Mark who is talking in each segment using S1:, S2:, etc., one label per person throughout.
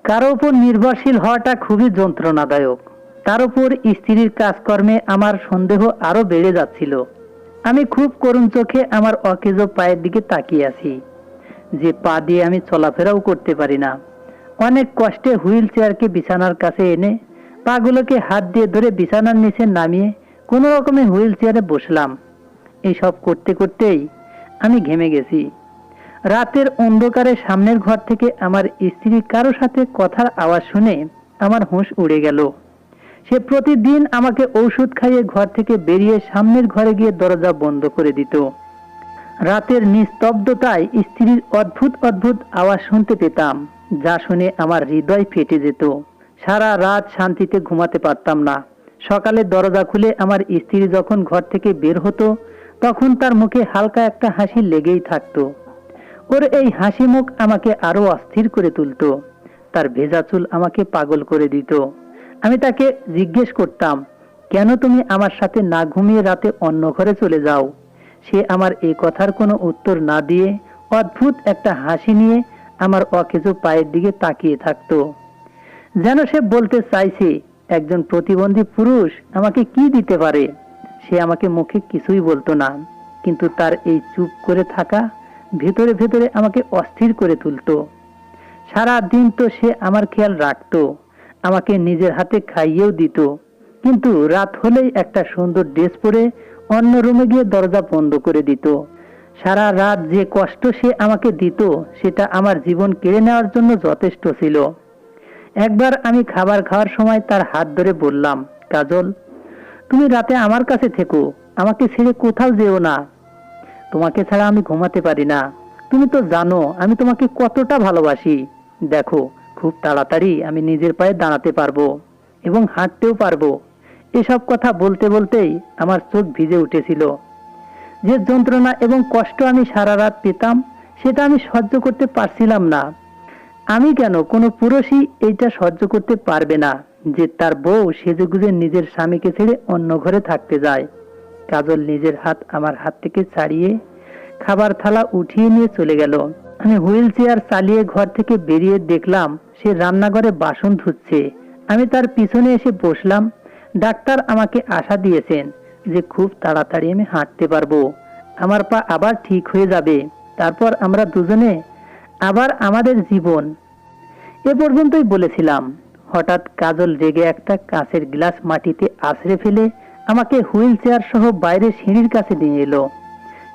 S1: কারো উপর নির্ভরশীল হওয়াটা খুবই যন্ত্রণাদায়ক। তার উপর স্ত্রীর কাজকর্মে আমার সন্দেহ আরো বেড়ে যাচ্ছিল। আমি খুব করুণ চোখে আমার অকেজো পায়ের দিকে তাকিয়ে আছি, যে পা দিয়ে আমি চলাফেরাও করতে পারি না। অনেক কষ্টে হুইল চেয়ারকে বিছানার কাছে এনে পাগুলোকে হাত দিয়ে ধরে বিছানার নিচে নামিয়ে কোনো রকমে হুইল চেয়ারে বসলাম। এইসব করতে করতেই আমি ঘেমে গেছি। রাতের অন্ধকারে সামনের ঘর থেকে আমার স্ত্রী কারো সাথে কথার আওয়াজ শুনে আমার হুঁশ উড়ে গেল। সে প্রতিদিন আমাকে ঔষধ খাইয়ে ঘর থেকে বেরিয়ে সামনের ঘরে গিয়ে দরজা বন্ধ করে দিত। রাতের নিস্তব্ধতায় স্ত্রীর অদ্ভুত অদ্ভুত আওয়াজ শুনতে পেতাম, যা শুনে আমার হৃদয় ফেটে যেত। সারা রাত শান্তিতে ঘুমাতে পারতাম না। সকালে দরজা খুলে আমার স্ত্রী যখন ঘর থেকে বের হতো, তখন তার মুখে হালকা একটা হাসি লেগেই থাকতো। ওর এই হাসি মুখ আমাকে আরো অস্থির করে তুলত। তার ভেজা চুল আমাকে পাগল করে দিত। আমি তাকে জিজ্ঞেস করতাম, কেন তুমি আমার সাথে না ঘুমিয়ে রাতে অন্য ঘরে চলে যাও? সে আমার এই কথার কোনো উত্তর না দিয়ে অদ্ভুত একটা হাসি নিয়ে আমার অকেজো পায়ের দিকে তাকিয়ে থাকতো, যেন সে বলতে চাইছে একজন প্রতিবন্ধী পুরুষ আমাকে কি দিতে পারে। সে আমাকে মুখে কিছুই বলতো না, কিন্তু তার এই চুপ করে থাকা ভেতরে ভেতরে আমাকে অস্থির করে তুলতো। সারা দিন তো সে আমার খেয়াল রাখতো, আমাকে নিজের হাতে খাইয়েও দিত, কিন্তু রাত হলেই একটা সুন্দর ড্রেস পরে অন্য রুমে গিয়ে দরজা বন্ধ করে দিত। সারা রাত যে কষ্ট সে আমাকে দিত, সেটা আমার জীবন কেড়ে নেওয়ার জন্য যথেষ্ট ছিল। একবার আমি খাবার খাওয়ার সময় তার হাত ধরে বললাম, কাজল, তুমি রাতে আমার কাছে থেকো, আমাকে ছেড়ে কোথাও যেও না। তোমাকে ছাড়া আমি ঘুমাতে পারি না। তুমি তো জানো আমি তোমাকে কতটা ভালোবাসি। দেখো, খুব তাড়াতাড়ি আমি নিজের পায়ে দাঁড়াতে পারবো এবং হাঁটতেও পারবো। এসব কথা বলতে বলতেই আমার চোখ ভিজে উঠেছিল। যে যন্ত্রণা এবং কষ্ট আমি সারা রাত পেতাম, সেটা আমি সহ্য করতে পারছিলাম না। আমি কেন, কোনো পুরুষই এইটা সহ্য করতে পারবে না যে তার বউ সেজেগুজে নিজের স্বামীকে ছেড়ে অন্য ঘরে থাকতে যায়। কাজল নিজের হাত আমার হাত থেকে ছাড়িয়ে খাবার থালা উঠিয়ে নিয়ে চলে গেল। আমি হুইল চেয়ার চালিয়ে ঘর থেকে বেরিয়ে দেখলাম সে রান্নাঘরে বাসন ধুচ্ছে। আমি তার পিছনে এসে বসলাম। ডাক্তার আমাকে আশা দিয়েছেন যে খুব তাড়াতাড়ি আমি হাঁটতে পারবো, আমার পা আবার ঠিক হয়ে যাবে, তারপর আমরা দুজনে আবার আমাদের জীবন। এ পর্যন্তই বলেছিলাম। হঠাৎ কাজল রেগে একটা কাঁচের গ্লাস মাটিতে আছড়ে ফেলে আমাকে হুইল চেয়ার সহ বাইরে সিঁড়ির কাছে নিয়ে এলো।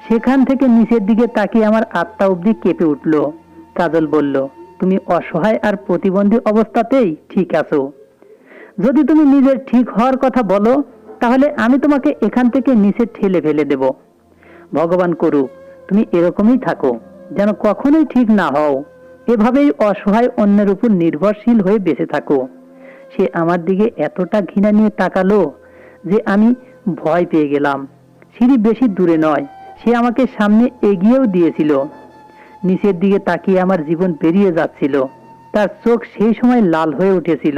S1: সেখান থেকে নিচের দিকে তাকিয়ে আমার আত্মা অবধি কেঁপে উঠল। কাজল বলল, তুমি অসহায় আর প্রতিবন্ধী অবস্থাতেই ঠিক আছো। যদি তুমি নিজের ঠিক হওয়ার কথা বলো, তাহলে আমি তোমাকে এখান থেকে নিচে ঠেলে ফেলে দেব। ভগবান করুক তুমি এরকমই থাকো, যেন কখনোই ঠিক না হও। এভাবেই অসহায় অন্যের উপর নির্ভরশীল হয়ে বেঁচে থাকো। সে আমার দিকে এতটা ঘৃণা নিয়ে তাকালো যে আমি ভয় পেয়ে গেলাম। সিঁড়ি বেশি দূরে নয়, সে আমাকে সামনে এগিয়েও দিয়েছিল। নিচের দিকে তাকিয়ে আমার জীবন বেরিয়ে যাচ্ছিল। তার চোখ সেই সময় লাল হয়ে উঠেছিল।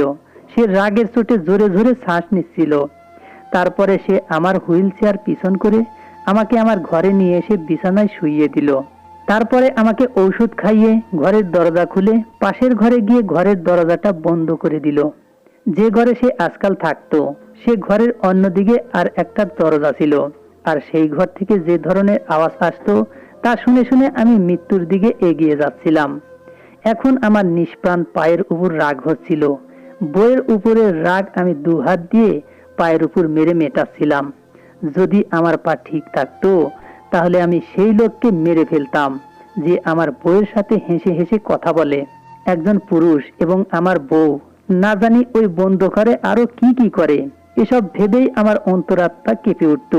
S1: সে রাগের চোটে জোরে জোরে শ্বাস নিচ্ছিল। তারপরে সে আমার হুইল চেয়ার পিছন করে আমাকে আমার ঘরে নিয়ে এসে বিছানায় শুইয়ে দিল। তারপরে আমাকে ঔষধ খাইয়ে ঘরের দরজা খুলে পাশের ঘরে গিয়ে ঘরের দরজাটা বন্ধ করে দিল। যে ঘরে সে আজকাল থাকতো, সে ঘরের অন্যদিকে আর একটা দরজা ছিল, আর সেই ঘর থেকে যে ধরনের আওয়াজ আসতো তা শুনে শুনে আমি মৃত্যুর দিকে এগিয়ে যাচ্ছিলাম। এখন আমার নিষ্প্রাণ পায়ের উপর রাগ হচ্ছিল। বইয়ের উপরের রাগ আমি দুহাত দিয়ে পায়ের উপর মেরে মেটাচ্ছিলাম। যদি আমার পা ঠিক থাকতো, তাহলে আমি সেই লোককে মেরে ফেলতাম যে আমার বউয়ের সাথে হেসে হেসে কথা বলে। একজন পুরুষ এবং আমার বউ না জানি ওই বন্ধ ঘরে আরো কি কি করে, এসব ভেবেই আমার অন্তরাত্মা কেঁপে উঠত।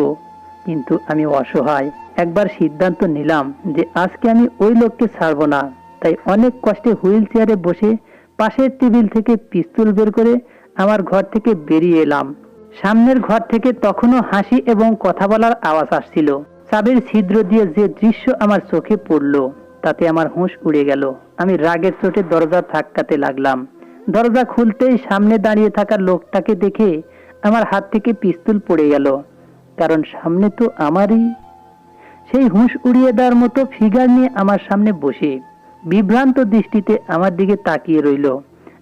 S1: কিন্তু আমি অসহায়। একবার সিদ্ধান্ত নিলাম যে আজকে আমি ওই লোককে ছাড়বো না। তাই অনেক কষ্টে হুইল চেয়ারে বসে পাশের টেবিল থেকে পিস্তল বের করে আমার ঘর থেকে বেরিয়ে এলাম। সামনের ঘর থেকে তখনও হাসি এবং কথা বলার আওয়াজ আসছিল। চাবির ছিদ্র দিয়ে যে দৃশ্য আমার চোখে পড়ল, তাতে আমার হুঁশ উড়ে গেল। আমি রাগের চোটে দরজা ধাক্কাতে লাগলাম। দরজা খুলতেই সামনে দাঁড়িয়ে থাকা লোকটাকে দেখে আমার হাত থেকে পিস্তল পড়ে গেল, কারণ সামনে তো আমারই সেই হুঁশ উড়িয়ে দেওয়ার মতো ফিগার নিয়ে আমার সামনে বসে বিভ্রান্ত দৃষ্টিতে আমার দিকে তাকিয়ে রইল।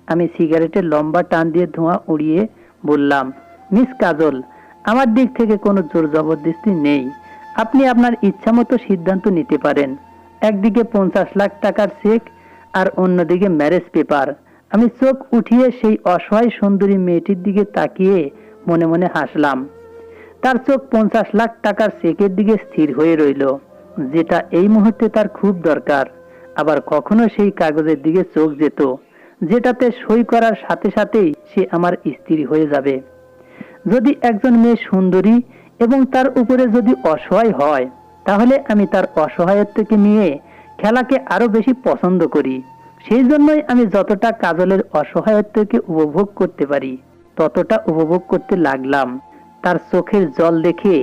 S1: আমি সিগারেটের লম্বা টান দিয়ে ধোঁয়া উড়িয়ে বললাম, মিস কাজল, আমার দিক থেকে কোনো জোর জবরদস্তি নেই। আপনি আপনার ইচ্ছামতো সিদ্ধান্ত নিতে পারেন। একদিকে 50 লাখ টাকার চেক আর অন্যদিকে ম্যারেজ পেপার। আমি চোখ উঠিয়ে সেই অসহায় সুন্দরী মেয়েটির দিকে তাকিয়ে মনে মনে হাসলাম। তার চোখ 50 লাখ টাকার চেকের দিকে স্থির হয়ে রইল, যেটা এই মুহূর্তে তার খুব দরকার। আবার কখনো সেই কাগজের দিকে চোখ যেত, যেটাতে সই করার সাথে সাথেই সে আমার স্ত্রী হয়ে যাবে। যদি একজন মেয়ে সুন্দরী এবং তার উপরে যদি অসহায় হয়, তাহলে আমি তার অসহায়ত্বকে নিয়ে খেলাকে আরো বেশি পছন্দ করি। সেই জন্যই আমি যতটা কাজলের অসহায়ত্বকে উপভোগ করতে পারি ততটা উপভোগ করতে লাগলাম। তার চোখের জল দেখে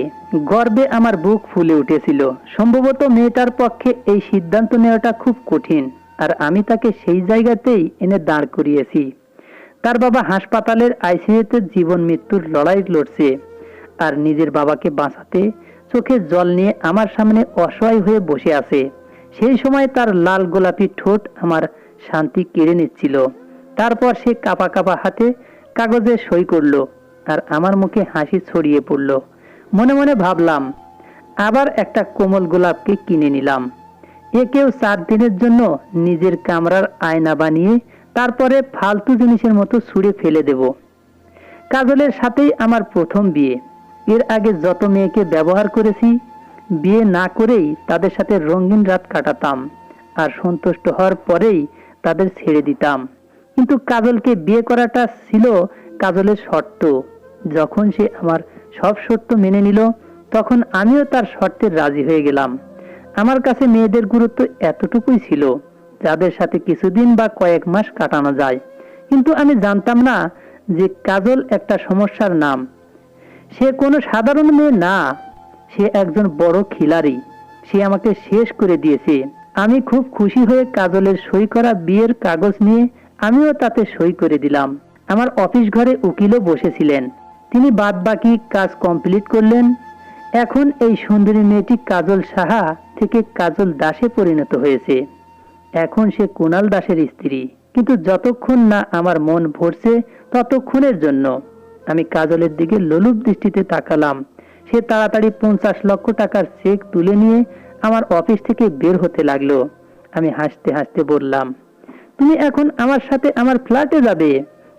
S1: গর্বে আমার বুক ফুলে উঠেছিল। সম্ভবত মেয়েটার পক্ষে এই সিদ্ধান্ত নেওয়াটা খুব কঠিন, আর আমি তাকে সেই জায়গাতেই এনে দাঁড় করিয়েছি। তার বাবা হাসপাতালের আইসিইউতে জীবন মৃত্যুর লড়াই লড়ছে, আর নিজের বাবাকে বাঁচাতে চোখের জল নিয়ে আমার সামনে অসহায় হয়ে বসে আছে। সেই সময় তার লাল গোলাপি ঠোঁট আমার শান্তি কেড়ে নিচ্ছিল। তারপর সে কাঁপা কাঁপা হাতে কাগজে সই করলো, আর আমার মুখে হাসি ছড়িয়ে পড়ল। মনে মনে ভাবলাম, আবার একটা কোমল গোলাপকে কিনে নিলাম। একেও 4 দিনের জন্য নিজের কামরার আয়না বানিয়ে তারপরে ফালতু জিনিসের মতো ছুঁড়ে ফেলে দেব। কাজলের সাথেই আমার প্রথম বিয়ে। এর আগে যত মেয়েকে ব্যবহার করেছি, বিয়ে না করেই তাদের সাথে রঙিন রাত কাটাতাম, আর সন্তুষ্ট হওয়ার পরেই তাদের ছেড়ে দিতাম। কিন্তু কাজলকে বিয়ে করাটা ছিল কাজলের শর্ত। যখন সে আমার সব শর্ত মেনে নিল, তখন আমিও তার শর্তে রাজি হয়ে গেলাম। আমার কাছে মেয়েদের গুরুত্ব এতটুকুই ছিল, যাদের সাথে কিছুদিন বা কয়েক মাস কাটানো যায়। কিন্তু আমি জানতাম না যে কাজল একটা সমস্যার নাম। সে কোনো সাধারণ মেয়ে না, সে একজন বড় খিলাড়ি। সে আমাকে শেষ করে দিয়েছে। আমি খুব খুশি হয়ে কাজলের সই করা বিয়ের কাগজ নিয়ে আমিও তাতে সই করে দিলাম। আমার অফিস ঘরে উকিলও বসেছিলেন, তিনি বাদ বাকি কাজ কমপ্লিট করলেন। এখন এই সুন্দরী মেয়েটি কাজল সাহা থেকে কাজল দাসে পরিণত হয়েছে। এখন সে কুণাল দাসের স্ত্রী। কিন্তু যতক্ষণ না আমার মন ভরছে ততক্ষণের জন্য। আমি কাজলের দিকে লোলুপ দৃষ্টিতে তাকালাম। সে তাড়াতাড়ি 50 লক্ষ টাকার চেক তুলে নিয়ে আমার অফিস থেকে বের হতে লাগলো। আমি হাসতে হাসতে বললাম, তুমি এখন আমার সাথে আমার ফ্ল্যাটে যাবে,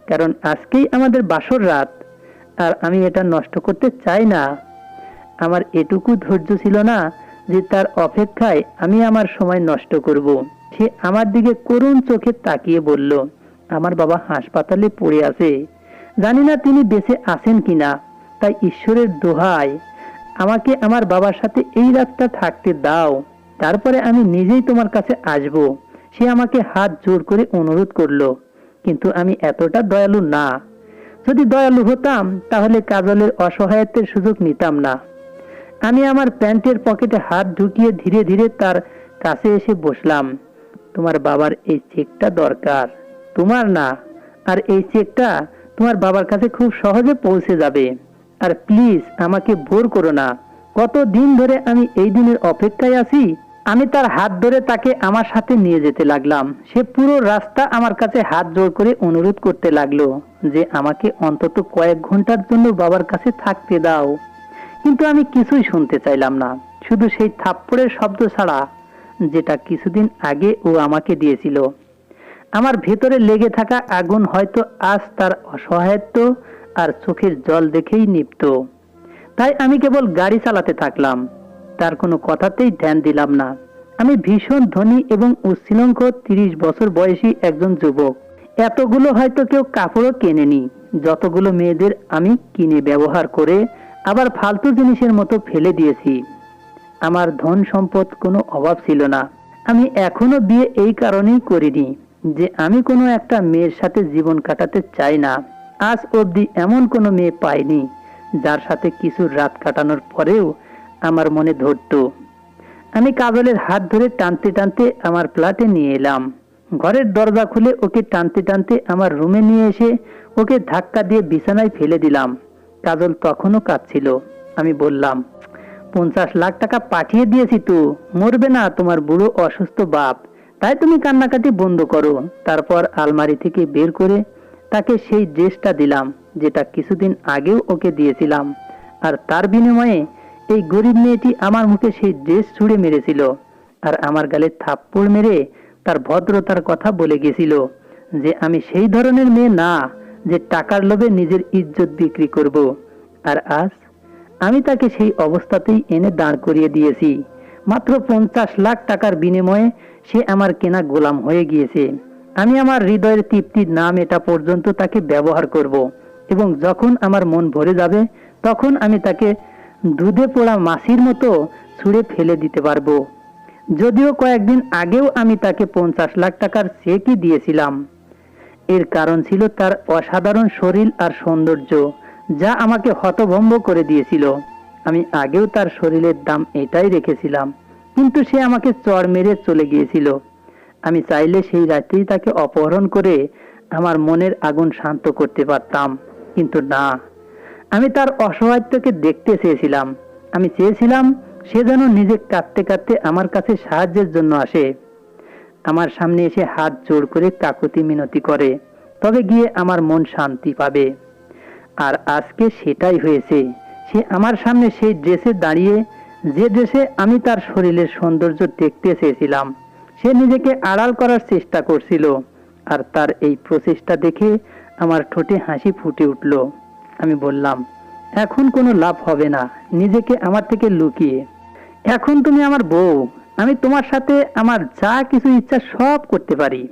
S1: কারণ আজকেই আমাদের বাসর রাত, আর আমি এটা নষ্ট করতে চাই না। আমার এটুকু ধৈর্য ছিল না যে তার অপেক্ষায় আমি আমার সময় নষ্ট করব। সে আমার দিকে করুণ চোখে তাকিয়ে বলল, আমার বাবা হাসপাতালে পড়ে আছে, জানি না তিনি বেঁচে আছেন কিনা, তাই ঈশ্বরের দোহাই আমাকে আমার বাবার সাথে এই রাতটা থাকতে দাও, তারপরে আমি নিজেই তোমার কাছে আসব। সে আমাকে হাত জোর করে অনুরোধ করলো। কিন্তু আমি এতটা দয়ালু না। যদি দয়ালু হতাম তাহলে কাজলের অসহায়ত্বের সুযোগ নিতাম না। আমি আমার প্যান্টের পকেটে হাত ঢুকিয়ে ধীরে ধীরে তার কাছে এসে বসলাম। তোমার বাবার এই চেকটা দরকার, তোমার না। আর এই চেকটা তোমার বাবার কাছে খুব সহজে পৌঁছে যাবে। আর প্লিজ আমাকে ভোর করো না। কত দিন ধরে আমি এই দিনের অপেক্ষায় আছি। আমি তার হাত ধরে তাকে আমার সাথে নিয়ে যেতে লাগলাম। সে পুরো রাস্তা আমার কাছে হাত জোড় করে অনুরোধ করতে লাগলো যে আমাকে অন্তত কয়েক ঘন্টার জন্য বাবার কাছে থাকতে দাও। কিন্তু আমি কিছুই শুনতে চাইলাম না, শুধু সেই থাপ্পড়ের শব্দ ছাড়া, যেটা কিছুদিন আগে ও আমাকে দিয়েছিল। আমার ভেতরে লেগে থাকা আগুন হয়তো আজ তার অসহায়ত্ব আর চোখের জল দেখেই নিভত। তাই আমি কেবল গাড়ি চালাতে থাকলাম, তার কোনো কথাতেই ধ্যান দিলাম না। আমি ভীষণ ধনী এবং উচ্ছৃঙ্খল 30 বছর বয়সী একজন যুবক। এতগুলো হয়তো কেউ কাপড়ও কেনেনি, যতগুলো মেয়েদের আমি কিনে ব্যবহার করে আবার ফালতু জিনিসের মতো ফেলে দিয়েছি। আমার ধন সম্পদ কোনো অভাব ছিল না। আমি এখনো বিয়ে এই কারণেই করিনি যে আমি কোনো একটা মেয়ের সাথে জীবন কাটাতে চাই না। আজ অবধি এমন কোনো মেয়ে পাইনি যার সাথে কিছু রাত কাটানোর পরেও আমার মনে ধরতো। আমি কাজলের হাত ধরে টানতে টানতে আমার ফ্ল্যাটে নিয়ে এলাম। ঘরের দরজা খুলে ওকে টানতে টানতে আমার রুমে নিয়ে এসে ওকে ধাক্কা দিয়ে বিছানায় ফেলে দিলাম। কাজল তখনও কাঁদছিল। আমি বললাম, 50 লাখ টাকা পাঠিয়ে দিয়েছি তো, মরবে না তোমার বুড়ো অসুস্থ বাপ, তাই তুমি কান্নাকাটি বন্ধ করো। তারপর আলমারি থেকে বের করে তাকে সেই ড্রেসটা দিলাম যেটা কিছুদিন আগেও ওকে দিয়েছিলাম। আর তার বিনিময়ে এই গরিব মেয়েটি আমার মুখে সেই ড্রেস ছুঁড়ে মেরেছিল আর আমার গালে থাপ্পড় মেরে তার ভদ্রতার কথা বলে গেছিল যে আমি সেই ধরনের মেয়ে না যে টাকার লোভে নিজের ইজ্জত বিক্রি করব। আর আজ আমি তাকে সেই অবস্থাতেই এনে দাঁড় করিয়ে দিয়েছি। মাত্র 50 লাখ টাকার বিনিময়ে সে আমার কেনা গোলাম হয়ে গিয়েছে। আমি আমার হৃদয়ের তৃপ্তি না মেটা পর্যন্ত তাকে ব্যবহার করব এবং যখন আমার মন ভরে যাবে তখন আমি তাকে দুধে পোড়া মাছির মতো ছুঁড়ে ফেলে দিতে পারবো। যদিও কয়েকদিন আগেও আমি তাকে 50 লাখ টাকার চেকই দিয়েছিলাম। এর কারণ ছিল তার অসাধারণ শরীর আর সৌন্দর্য, যা আমাকে হতভম্ব করে দিয়েছিল। আমি আগেও তার শরীরের দাম এটাই রেখেছিলাম, কিন্তু সে আমাকে চড় মেরে চলে গিয়েছিল। আমি চাইলে সেই রাতেই তাকে অপহরণ করে আমার মনের আগুন শান্ত করতে পারতাম, কিন্তু না। আমি তার অসহায়ত্বকে দেখতে চেয়েছিলাম। আমি চেয়েছিলাম সে যেন নিজে কাঁদতে কাঁদতে আমার কাছে সাহায্যের জন্য আসে, আমার সামনে এসে হাত জোড় করে কাকুতি মিনতি করে, তবে গিয়ে আমার মন শান্তি পাবে। আর আজকে সেটাই হয়েছে। সে আমার সামনে সেই ড্রেসে দাঁড়িয়ে, যে ড্রেসে আমি তার শরীরের সৌন্দর্য দেখতে চেয়েছিলাম। সে নিজেকে আড়াল করার চেষ্টা করছিল, আর তার এই প্রচেষ্টা দেখে আমার ঠোঁটে হাসি ফুটে উঠল। আমি বললাম, এখন কোনো লাভ হবে না নিজেকে আমার থেকে লুকিয়ে। এখন তুমি আমার বউ, আমি তোমার সাথে আমার যা কিছু ইচ্ছা সব করতে পারি।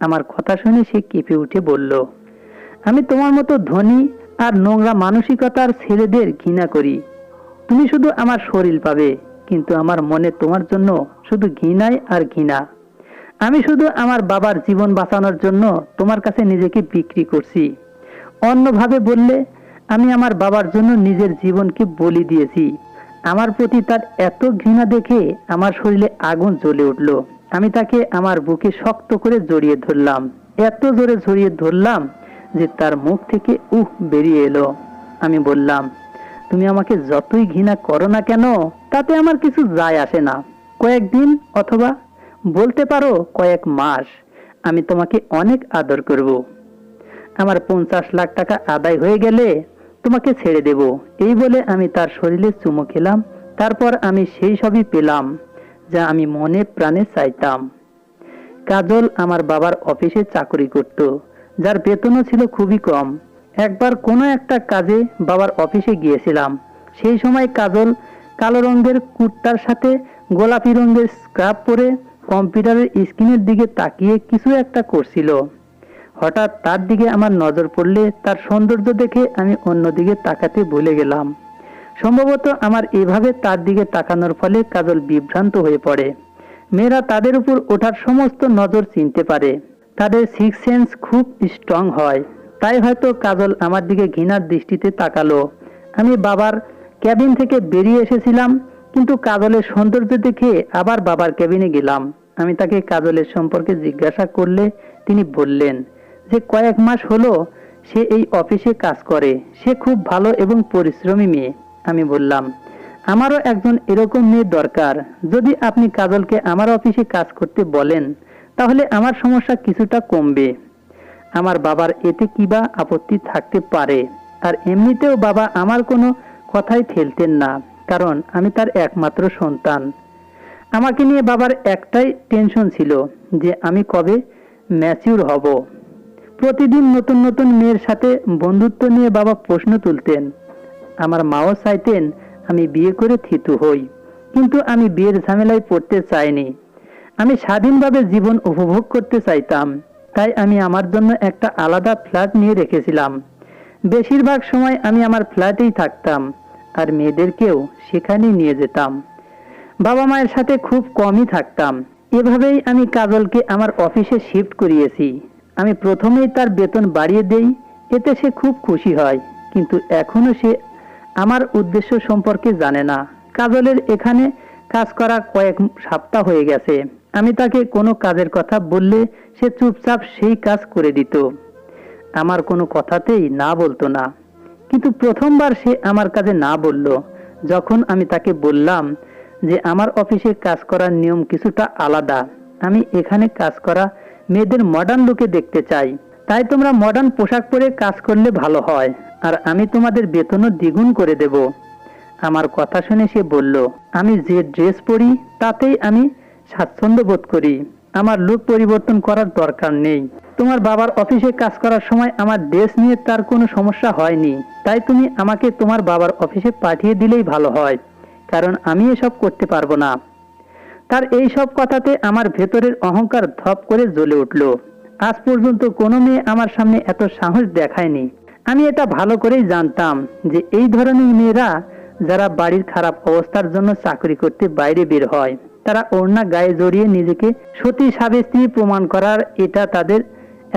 S1: আমার কথা শুনে সে কেঁপে উঠে বলল, আমি তোমার মতো ধনী আর নোংরা মানসিকতার ছেলেদের ঘৃণা করি। তুমি শুধু আমার শরীর পাবে, কিন্তু আমার মনে তোমার জন্য শুধু ঘৃণাই আর ঘৃণা। আমি শুধু আমার বাবার জীবন বাঁচানোর জন্য তোমার কাছে নিজেকে বিক্রি করছি। অন্যভাবে বললে, আমি আমার বাবার জন্য নিজের জীবনকে বলি দিয়েছি। আমার প্রতি তার এত ঘৃণা দেখে আমার শরীরে আগুন জ্বলে উঠল। আমি তাকে আমার বুকে শক্ত করে জড়িয়ে ধরলাম, এত জোরে জড়িয়ে ধরলাম যে তার মুখ থেকে বেরিয়ে এলো। আমি বললাম, তুমি আমাকে যতই ঘৃণা করো না কেন, তাতে আমার কিছু যায় আসে না। কয়েকদিন অথবা বলতে পারো কয়েক মাস আমি তোমাকে অনেক আদর করব। আমার 50 লাখ টাকা আদায় হয়ে গেলে তোমাকে ছেড়ে দেব। এই বলে আমি তার শরীরে চুমু খেলাম। তারপর আমি সেই সবই পেলাম যা আমি মনে প্রাণে চাইতাম। কাজল আমার বাবার অফিসে চাকরি করত, যার বেতনও ছিল খুবই কম। একবার কোনো একটা কাজে বাবার অফিসে গিয়েছিলাম। সেই সময় কাজল কালো রঙের কুর্তার সাথে গোলাপি রঙের স্কার্ফ পরে কম্পিউটারের স্ক্রিনের দিকে তাকিয়ে কিছু একটা করছিল। হঠাৎ তার দিকে আমার নজর পড়লে তার সৌন্দর্য দেখে আমি অন্যদিকে তাকাতে ভুলে গেলাম। সম্ভবত আমার এভাবে তার দিকে তাকানোর ফলে কাজল বিভ্রান্ত হয়ে পড়ে। মেয়েরা তাদের উপর ওঠার সমস্ত নজর চিনতে পারে, তাদের সিক্স সেন্স খুব স্ট্রং হয়। তাই হয়তো কাজল আমার দিকে ঘৃণার দৃষ্টিতে তাকালো। আমি বাবার ক্যাবিন থেকে বেরিয়ে এসেছিলাম, কিন্তু কাজলের সৌন্দর্য দেখে আবার বাবার ক্যাবিনে গেলাম। আমি তাকে কাজলের সম্পর্কে জিজ্ঞাসা করলে তিনি বললেন যে কয়েক মাস হলো সে এই অফিসে কাজ করে। সে খুব ভালো এবং পরিশ্রমী মেয়ে। আমি বললাম, আমারও একজন এরকম মেয়ে দরকার। যদি আপনি কাজলকে আমার অফিসে কাজ করতে বলেন তাহলে আমার সমস্যা কিছুটা কমবে। আমার বাবার এতে কিবা আপত্তি থাকতে পারে। আর এমনিতেও বাবা আমার কোনো কথাই ফেলতেন না, কারণ আমি তার একমাত্র সন্তান। আমাকে নিয়ে বাবার একটাই টেনশন ছিল যে আমি কবে ম্যাচিউর হব। প্রতিদিন নতুন নতুন মেয়ের সাথে বন্ধুত্ব নিয়ে বাবা প্রশ্ন তুলতেন। আমার মাও চাইতেন আমি বিয়ে করে থিতু হই, কিন্তু আমি বিয়ের ঝামেলায় পড়তে চাইনি। আমি স্বাধীনভাবে জীবন উপভোগ করতে চাইতাম। তাই আমি আমার জন্য একটা আলাদা ফ্ল্যাট নিয়ে রেখেছিলাম। বেশিরভাগ সময় আমি আমার ফ্ল্যাটেই থাকতাম আর মেয়েদেরকেও সেখানেই নিয়ে যেতাম। বাবা মায়ের সাথে খুব কমই থাকতাম। এভাবেই আমি কাজলকে আমার অফিসে শিফট করিয়েছি। আমি প্রথমেই তার বেতন বাড়িয়ে দেই, এতে সে খুব খুশি হয়, কিন্তু এখনো সে আমার উদ্দেশ্য সম্পর্কে জানে না। কাজলের এখানে কাজ করা কয়েক সপ্তাহ হয়ে গেছে। আমি তাকে কোনো কাজের কথা বললে সে চুপচাপ সেই কাজ করে দিত, আমার কোনো কথাতেই না বলতো না। কিন্তু প্রথমবার সে আমার কাজে না বলল যখন আমি তাকে বললাম যে আমার অফিসে কাজ করার নিয়ম কিছুটা আলাদা। আমি এখানে কাজ করা মেয়েদের মডার্ন লুকে দেখতে চাই, তাই তোমরা মডার্ন পোশাক পরে কাজ করলে ভালো হয়, আর আমি তোমাদের বেতনও দ্বিগুণ করে দেব। আমার কথা শুনে সে বলল, আমি যে ড্রেস পরি তাতেই আমি স্বাচ্ছন্দ্য বোধ করি, আমার লুক পরিবর্তন করার দরকার নেই। তোমার বাবার অফিসে কাজ করার সময় আমার ড্রেস নিয়ে তার কোনো সমস্যা হয়নি, তাই তুমি আমাকে তোমার বাবার অফিসে পাঠিয়ে দিলেই ভালো হয়, কারণ আমি এসব করতে পারবো না। তার এই সব কথাতে আমার ভেতরের অহংকার ধপ করে জ্বলে উঠল। আজ পর্যন্ত কোনো মেয়ে আমার সামনে এত সাহস দেখায়নি। আমি এটা ভালো করেই জানতাম যে এই ধরনের মেয়েরা যারা বাড়ির খারাপ অবস্থার জন্য চাকরি করতে বাইরে বের হয়, তারা ওড়না গায়ে জড়িয়ে নিজেকে সতী সাবিত্রী প্রমাণ করার এটা তাদের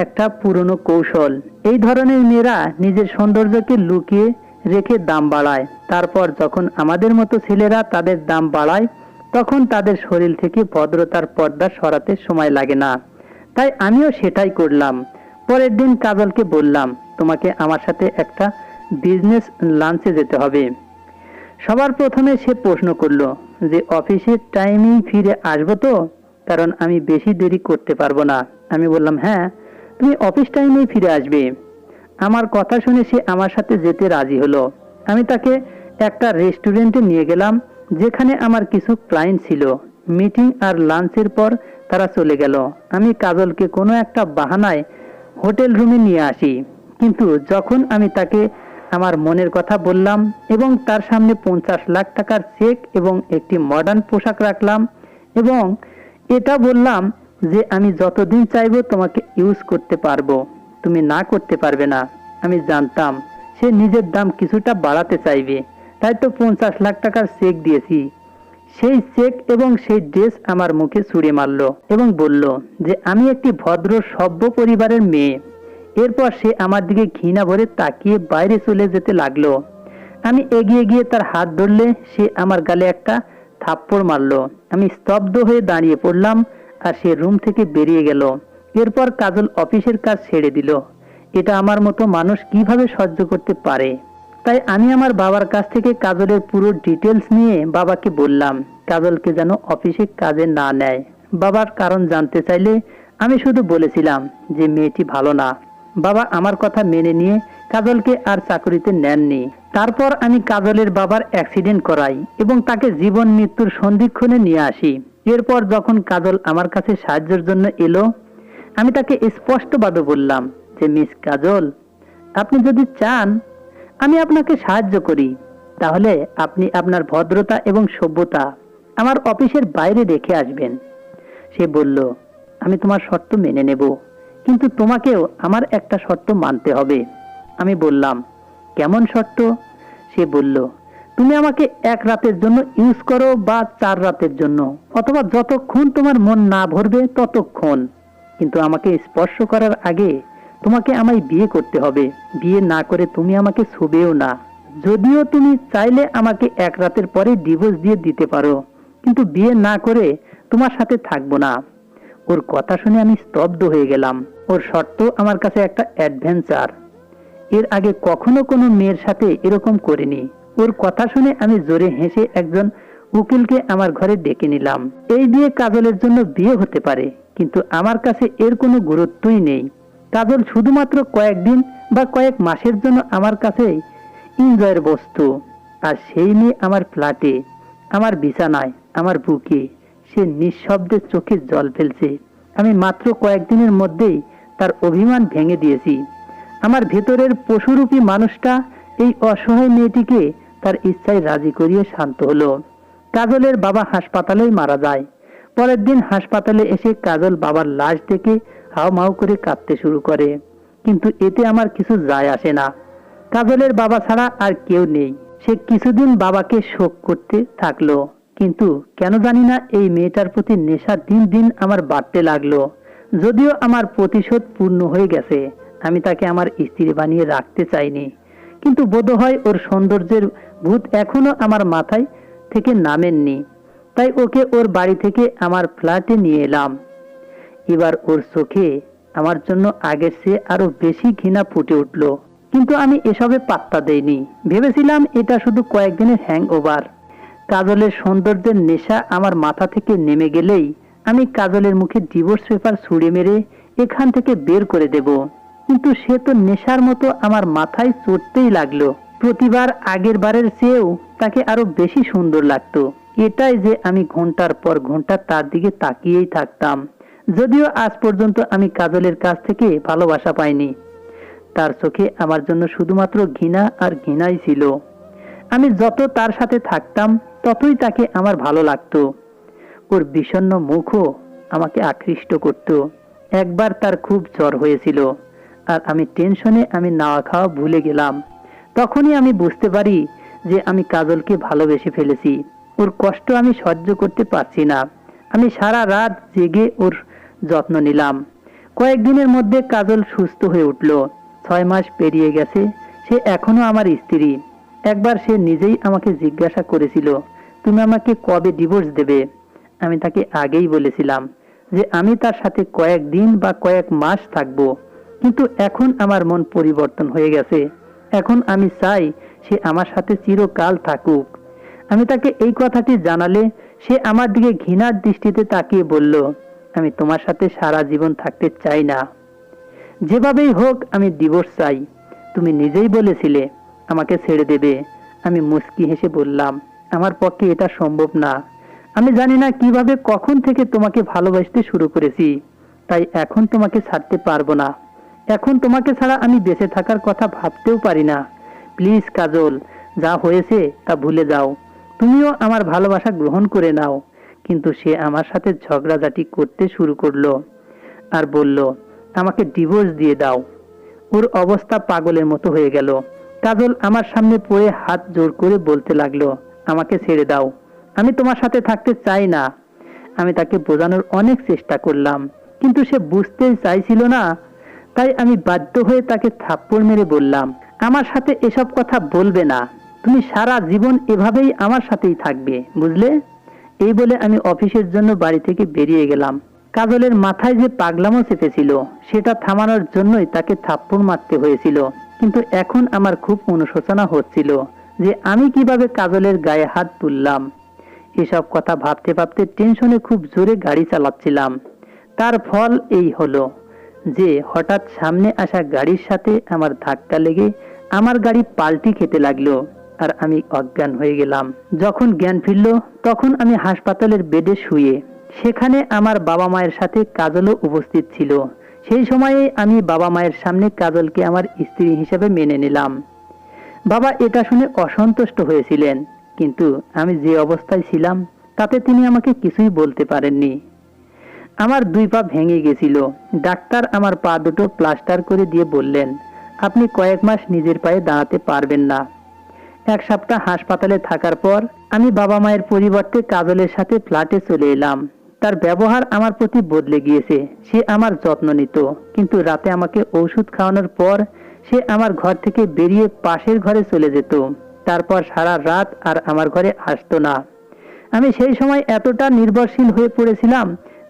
S1: একটা পুরনো কৌশল। এই ধরনের মেয়েরা নিজের সৌন্দর্যকে লুকিয়ে রেখে দাম বাড়ায়, তারপর যখন আমাদের মতো ছেলেরা তাদের দাম বাড়ায় তখন তাদের শরীর থেকে ভদ্রতার পর্দা সরাতে সময় লাগে না। তাই আমিও সেটাই করলাম। পরের দিন কাজলকে বললাম, তোমাকে আমার সাথে একটা বিজনেস লাঞ্চে যেতে হবে। সবার প্রথমে সে প্রশ্ন করলো যে অফিসের টাইমেই ফিরে আসবো তো, কারণ আমি বেশি দেরি করতে পারবো না। আমি বললাম, হ্যাঁ, তুমি অফিস টাইমেই ফিরে আসবে। আমার কথা শুনে সে আমার সাথে যেতে রাজি হলো। আমি তাকে একটা রেস্টুরেন্টে নিয়ে গেলাম যেখানে আমার কিছু ক্লায়েন্ট ছিল। মিটিং আর লাঞ্চের পর তারা চলে গেল। আমি কাজলকে কোনো একটা বাহানায় হোটেল রুমে নিয়ে আসি, কিন্তু যখন আমি তাকে আমার মনের কথা বললাম এবং তার সামনে 50 লাখ টাকার চেক এবং একটি মডার্ন পোশাক রাখলাম এবং এটা বললাম যে আমি যতদিন চাইবো তোমাকে ইউজ করতে পারবো, তুমি না করতে পারবে না, আমি জানতাম সে নিজের দাম কিছুটা বাড়াতে চাইবে, তাই তো 50 লাখ টাকার চেক দিয়েছি। সেই চেক এবং সেই ড্রেস আমার মুখে ছুঁড়ে মারল এবং বলল যে আমি একটি ভদ্র সভ্য পরিবারের মেয়ে। এরপর সে আমার দিকে ঘৃণা ভরে তাকিয়ে বাইরে চলে যেতে লাগলো। আমি এগিয়ে গিয়ে তার হাত ধরলে সে আমার গালে একটা থাপ্পড় মারলো। আমি স্তব্ধ হয়ে দাঁড়িয়ে পড়লাম আর সে রুম থেকে বেরিয়ে গেল। এরপর কাজল অফিসের কাজ ছেড়ে দিল। এটা আমার মতো মানুষ কিভাবে সহ্য করতে পারে? তাই আমি আমার বাবার কাছ থেকে কাজলের পুরো ডিটেলস নিয়ে বাবাকে বললাম কাজলকে যেন অফিসে কাজে না নেয়। বাবার কারণ জানতে চাইলে আমি শুধু বলেছিলাম যে মেয়েটি ভালো না। বাবা আমার কথা মেনে নিয়ে কাজলকে আর চাকরিতে নেননি। তারপর আমি কাজলের বাবার অ্যাক্সিডেন্ট করাই এবং তাকে জীবন মৃত্যুর সন্ধিক্ষণে নিয়ে আসি। এরপর যখন কাজল আমার কাছে সাহায্যের জন্য এলো, আমি তাকে স্পষ্টভাবে বললাম যে মিস কাজল, আপনি যদি চান আমি আপনাকে সাহায্য করি, তাহলে আপনি আপনার ভদ্রতা এবং সভ্যতা আমার অফিসের বাইরে রেখে আসবেন। সে বলল, আমি তোমার শর্ত মেনে নেব, কিন্তু তোমাকেও আমার একটা শর্ত মানতে হবে। আমি বললাম, কেমন শর্ত? সে বলল, তুমি আমাকে 1 রাতের জন্য ইউজ করো বা 4 রাতের জন্য, অথবা যতক্ষণ তোমার মন না ভরবে ততক্ষণ, কিন্তু আমাকে স্পর্শ করার আগে তোমাকে আমায় বিয়ে করতে হবে। বিয়ে না করে তুমি আমাকে ছুবেও না। যদিও তুমি চাইলে আমাকে 1 রাতের পরে ডিভোর্স দিয়ে দিতে পারো, কিন্তু বিয়ে না করে তোমার সাথে থাকবো না। ওর কথা শুনে আমি স্তব্ধ হয়ে গেলাম। ওর শর্ত আমার কাছে একটা অ্যাডভেঞ্চার। এর আগে কখনো কোনো মেয়ের সাথে এরকম করিনি। ওর কথা শুনে আমি জোরে হেসে একজন উকিলকে আমার ঘরে ডেকে নিলাম। এই দিয়ে কাজলের জন্য বিয়ে হতে পারে, কিন্তু আমার কাছে এর কোনো গুরুত্বই নেই। কাজল শুধুমাত্র কয়েকদিন বা কয়েক মাসের জন্য আমার কাছে এনজয়ের বস্তু। আর সেই মেয়ে আমার ফ্ল্যাটে, আমার বিছানায়, আমার বুকে সে নিঃশব্দে চোখে জল ফেলছে। আমি মাত্র কয়েকদিনের মধ্যেই তার অভিমান ভেঙে দিয়েছি। আমার ভেতরের পশুরূপী মানুষটা এই অসহায় মেয়েটিকে তার ইচ্ছায় রাজি করিয়ে শান্ত হলো। কাজলের বাবা হাসপাতালেই মারা যায়। পরের দিন হাসপাতালে এসে কাজল বাবার লাশ দেখে হাউমাউ করে কাঁদতে শুরু করে, কিন্তু এতে আমার কিছু যায় আসে না। কাজলের বাবা ছাড়া আর কেউ নেই। সে কিছুদিন বাবাকে শোক করতে থাকলো, কিন্তু কেন জানি না এই মেয়েটার প্রতি নেশা দিন দিন আমার বাড়তে লাগলো। যদিও আমার প্রতিশোধ পূর্ণ হয়ে গেছে, আমি তাকে আমার স্ত্রী বানিয়ে রাখতে চাইনি, কিন্তু বোধহয় ওর সৌন্দর্যের ভূত এখনো আমার মাথায় থেকে নামেননি। তাই ওকে ওর বাড়ি থেকে আমার ফ্ল্যাটে নিয়ে এলাম। এবার ওর চোখে আমার জন্য আগের চেয়ে আরো বেশি ঘৃণা ফুটে উঠলো, কিন্তু আমি এসবে পাত্তা দেইনি। ভেবেছিলাম এটা শুধু কয়েকদিনের হ্যাং ওভার। কাজলের সৌন্দর্যের নেশা আমার মাথা থেকে নেমে গেলেই আমি কাজলের মুখে ডিভোর্স পেপার ছুঁড়ে মেরে এখান থেকে বের করে দেব, কিন্তু সে তো নেশার মতো আমার মাথায় চড়তেই লাগলো। প্রতিবার আগের বারের চেয়েও তাকে আরো বেশি সুন্দর লাগতো। এটাই যে আমি ঘন্টার পর ঘন্টা তার দিকে তাকিয়েই থাকতাম, যদিও আজ পর্যন্ত আমি কাজলের কাছ থেকে ভালোবাসা পাইনি। তার চোখে আমার জন্য শুধুমাত্র ঘৃণা আর ঘৃণাই ছিল। আমি যত তার সাথে থাকতাম ততই তাকে আমার ভালো লাগতো। ওর বিষণ্ণ মুখও আমাকে আকৃষ্ট করত। একবার তার খুব জ্বর হয়েছিল, আর আমি টেনশনে আমি নাওয়া খাওয়া ভুলে গেলাম। তখনই আমি বুঝতে পারি যে আমি কাজলকে ভালোবেসে ফেলেছি। ওর কষ্ট আমি সহ্য করতে পারছি না। আমি সারা রাত জেগে ওর যত্ন নিলাম। কয়েকদিনের মধ্যে কাজল সুস্থ হয়ে উঠল। 6 মাস পেরিয়ে গেছে, সে এখনো আমার স্ত্রী। একবার সে নিজেই আমাকে জিজ্ঞাসা করেছিল, তুমি আমাকে কবে ডিভোর্স দেবে? আমি তাকে আগেই বলেছিলাম যে আমি তার সাথে কয়েকদিন বা কয়েক মাস থাকবো, কিন্তু এখন আমার মন পরিবর্তন হয়ে গেছে। এখন আমি চাই সে আমার সাথে চিরকাল থাকুক। আমি তাকে এই কথাটি জানালে সে আমার দিকে ঘৃণার দৃষ্টিতে তাকিয়ে বলল, আমি তোমার সাথে সারা জীবন থাকতে চাই না। যেভাবেই হোক আমি ডিভোর্স চাই। তুমি নিজেই বলেছিলে আমাকে ছেড়ে দেবে। আমি মুচকি হেসে বললাম, আমার পক্ষে এটা সম্ভব না। আমি জানি না কিভাবে কখন থেকে তোমাকে ভালোবাসতে শুরু করেছি, তাই এখন তোমাকে ছাড়তে পারবো না। এখন তোমাকে ছাড়া আমি বেঁচে থাকার কথা ভাবতেও পারি না। প্লিজ কাজল, যা হয়েছে তা ভুলে যাও। তুমিও আমার ভালোবাসা গ্রহণ করে নাও। কিন্তু সে আমার সাথে ঝগড়াঝাটি করতে শুরু করলো আর বলল, আমাকে ডিভোর্স দিয়ে দাও। ওর অবস্থা পাগলের মতো হয়ে গেল। কাজল আমার সামনে পড়ে হাত জোর করে বলতে লাগলো, আমাকে ছেড়ে দাও, আমি তোমার সাথে থাকতে চাই না। আমি তাকে বোঝানোর অনেক চেষ্টা করলাম, কিন্তু সে বুঝতেই চাইছিল না। তাই আমি বাধ্য হয়ে তাকে থাপ্পড় মেরে বললাম, আমার সাথে এসব কথা বলবে না। তুমি সারা জীবন এভাবেই আমার সাথেই থাকবে, বুঝলে? এই বলে আমি অফিসের জন্য বাড়ি থেকে বেরিয়ে গেলাম। কাজলের মাথায় যে পাগলামো চেপেছিল সেটা থামানোর জন্যই তাকে থাপ্পড় মারতে হয়েছিল। কিন্তু এখন আমার খুব অনুশোচনা হচ্ছিল যে আমি কিভাবে কাজলের গায়ে হাত তুললাম। এসব কথা ভাবতে ভাবতে টেনশনে খুব জোরে গাড়ি চালাচ্ছিলাম। তার ফল এই হলো যে হঠাৎ সামনে আসা গাড়ির সাথে আমার ধাক্কা লেগে আমার গাড়ি পাল্টি খেতে লাগলো, আর আমি অজ্ঞান হয়ে গেলাম। যখন জ্ঞান ফিরল তখন আমি হাসপাতালের বেডে শুয়ে। সেখানে আমার বাবা মায়ের সাথে কাজলও উপস্থিত ছিল। সেই সময়ে আমি বাবা মায়ের সামনে কাজলকে আমার স্ত্রী হিসেবে মেনে নিলাম। বাবা এটা শুনে অসন্তুষ্ট হয়েছিলেন, কিন্তু আমি যে অবস্থায় ছিলাম তাতে তিনি আমাকে কিছুই বলতে পারেননি। আমার 2 পা ভেঙে গেছিল। ডাক্তার আমার পা দুটো প্লাস্টার করে দিয়ে বললেন, আপনি কয়েক মাস নিজের পায়ে দাঁড়াতে পারবেন না। 1 সপ্তাহ হাসপাতালে থাকার পর আমি বাবা মায়ের পরিবর্তে কাজলের সাথে ফ্ল্যাটে চলে এলাম। তার ব্যবহার আমার প্রতি বদলে গিয়েছে। সে আমার যত্ন নিত, কিন্তু রাতে আমাকে ওষুধ খাওয়ানোর পর সে আমার ঘর থেকে বেরিয়ে পাশের ঘরে চলে যেত। তারপর সারা রাত আর আমার ঘরে আসতো না। আমি সেই সময় এতটা নির্ভরশীল হয়ে পড়েছিলাম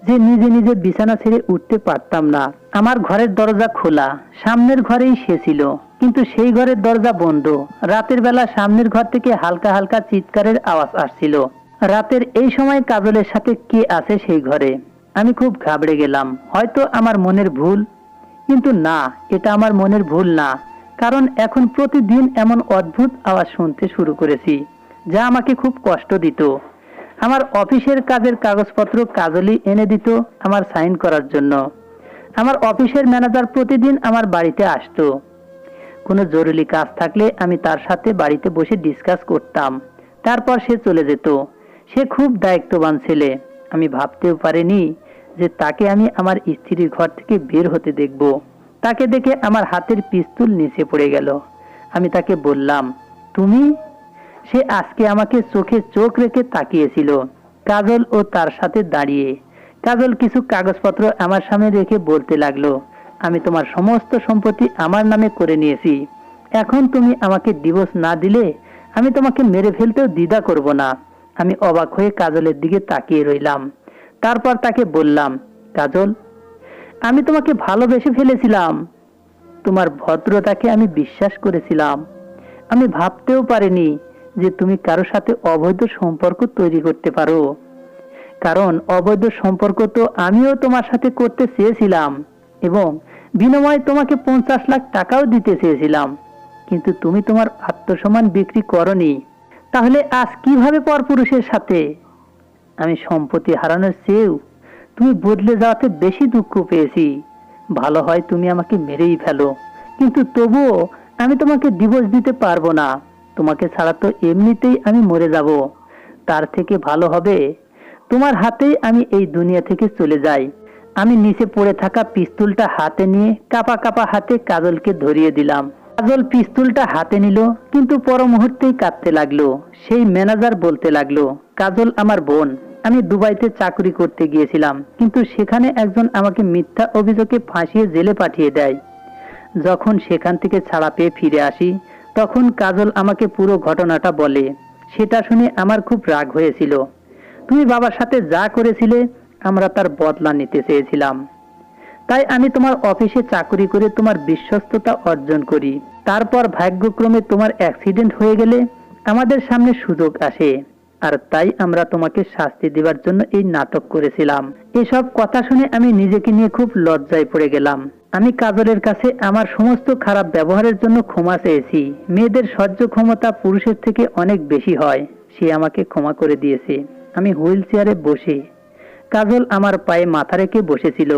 S1: যে নিজে নিজে বিছানা ছেড়ে উঠতে পারতাম না। আমার ঘরের দরজা খোলা, সামনের ঘরেই সে ছিল, কিন্তু সেই ঘরের দরজা বন্ধ। রাতের বেলা সামনের ঘর থেকে হালকা হালকা চিৎকারের আওয়াজ আসছিল। রাতের এই সময় কাজলের সাথে কে আছে সেই ঘরে? আমি খুব ঘাবড়ে গেলাম। হয়তো আমার মনের ভুল, কিন্তু না, এটা আমার মনের ভুল না। কারণ এখন প্রতিদিন এমন অদ্ভুত আওয়াজ শুনতে শুরু করেছি যা আমাকে খুব কষ্ট দিত। আমার অফিসের কাজের কাগজপত্র কাজলই এনে দিত আমার সাইন করার জন্য। আমার অফিসের ম্যানেজার প্রতিদিন আমার বাড়িতে আসতো। কোনো জরুরি কাজ থাকলে আমি তার সাথে বাড়িতে বসে ডিসকাস করতাম। তারপর সে চলে যেত। সে খুব দায়িত্ববান ছেলে। আমি ভাবতেও পারিনি যে তাকে আমি আমার স্ত্রীর ঘর থেকে বের হতে দেখব। তাকে দেখে আমার হাতের পিস্তল নিচে পড়ে গেল। আমি তাকে বললাম, তুমি? সে আজকে আমাকে চোখে চোখ রেখে তাকিয়েছিল। কাজল ও তার সাথে দাঁড়িয়ে। কাজল কিছু কাগজপত্র আমার সামনে রেখে বলতে লাগলো, আমি তোমার সমস্ত সম্পত্তি আমার নামে করে নিয়েছি। এখন তুমি আমাকে ডিভোর্স না দিলে আমি তোমাকে মেরে ফেলতেও দ্বিধা করব না। আমি অবাক হয়ে কাজলের দিকে তাকিয়ে রইলাম। তারপর তাকে বললাম, কাজল, আমি তোমাকে ভালোবেসে ফেলেছিলাম। তোমার ভদ্রতাকে আমি বিশ্বাস করেছিলাম। আমি ভাবতেও পারিনি যে তুমি কারো সাথে অবৈধ সম্পর্ক তৈরি করতে পারো। কারণ অবৈধ সম্পর্ক তো আমিও তোমার সাথে করতে চেয়েছিলাম এবং বিনিময়ে তোমাকে 50 লাখ টাকাও দিতে চেয়েছিলাম, কিন্তু তুমি তোমার আত্মসম্মান বিক্রি করনি। তাহলে আজ কিভাবে পরপুরুষের সাথে? আমি সম্পত্তি হারানোর চেয়েও তুমি বদলে যাওয়াতে বেশি দুঃখ পেয়েছি। ভালো হয় তুমি আমাকে মেরেই ফেলো, কিন্তু তবুও আমি তোমাকে ডিভোর্স দিতে পারবো না। তোমাকে ছাড়া তো এমনিতেই আমি মরে যাব। তার থেকে ভালো হবে তোমার হাতেই আমি এই দুনিয়া থেকে চলে যাই। আমি নিচে পড়ে থাকা পিস্তলটা হাতে নিয়ে কাপা কাপা হাতে কাজলকে ধরিয়ে দিলাম। কাজল পিস্তলটা হাতে নিল, কিন্তু পর মুহূর্তেই কাঁদতে লাগলো। সেই ম্যানেজার বলতে লাগলো, কাজল আমার বোন। আমি দুবাইতে চাকরি করতে গিয়েছিলাম, কিন্তু সেখানে একজন আমাকে মিথ্যা অভিযোগে ফাঁসিয়ে জেলে পাঠিয়ে দেয়। যখন সেখান থেকে ছাড়া পেয়ে ফিরে আসি, তখন কাজল আমাকে পুরো ঘটনাটা বলে। সেটা শুনে আমার খুব রাগ হয়েছিল। তুমি বাবার সাথে যা করেছিলে আমরা তার বদলা নিতে চেয়েছিলাম। তাই আমি তোমার অফিসে চাকরি করে তোমার বিশ্বস্ততা অর্জন করি। তারপর ভাগ্যক্রমে তোমার অ্যাক্সিডেন্ট হয়ে গেলে আমাদের সামনে সুযোগ আসে, আর তাই আমরা তোমাকে শাস্তি দেওয়ার জন্য এই নাটক করেছিলাম। এসব কথা শুনে আমি নিজেকে নিয়ে খুব লজ্জায় পড়ে গেলাম। আমি কাজলের কাছে আমার সমস্ত খারাপ ব্যবহারের জন্য ক্ষমা চেয়েছি। মেয়েদের সহ্য ক্ষমতা পুরুষের থেকে অনেক বেশি হয়। সে আমাকে ক্ষমা করে দিয়েছে। আমি হুইল চেয়ারে বসে, কাজল আমার পায়ে মাথা রেখে বসেছিল।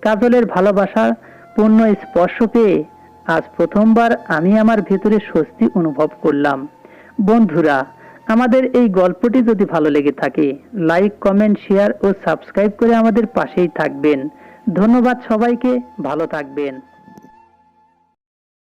S1: কাজলের ভালোবাসার পূর্ণ স্পর্শ পেয়ে আজ প্রথমবার আমি আমার ভেতরে স্বস্তি অনুভব করলাম। বন্ধুরা, আমাদের এই গল্পটি যদি ভালো লেগে থাকে, লাইক, কমেন্ট, শেয়ার ও সাবস্ক্রাইব করে আমাদের পাশেই থাকবেন। ধন্যবাদ সবাইকে, ভালো থাকবেন।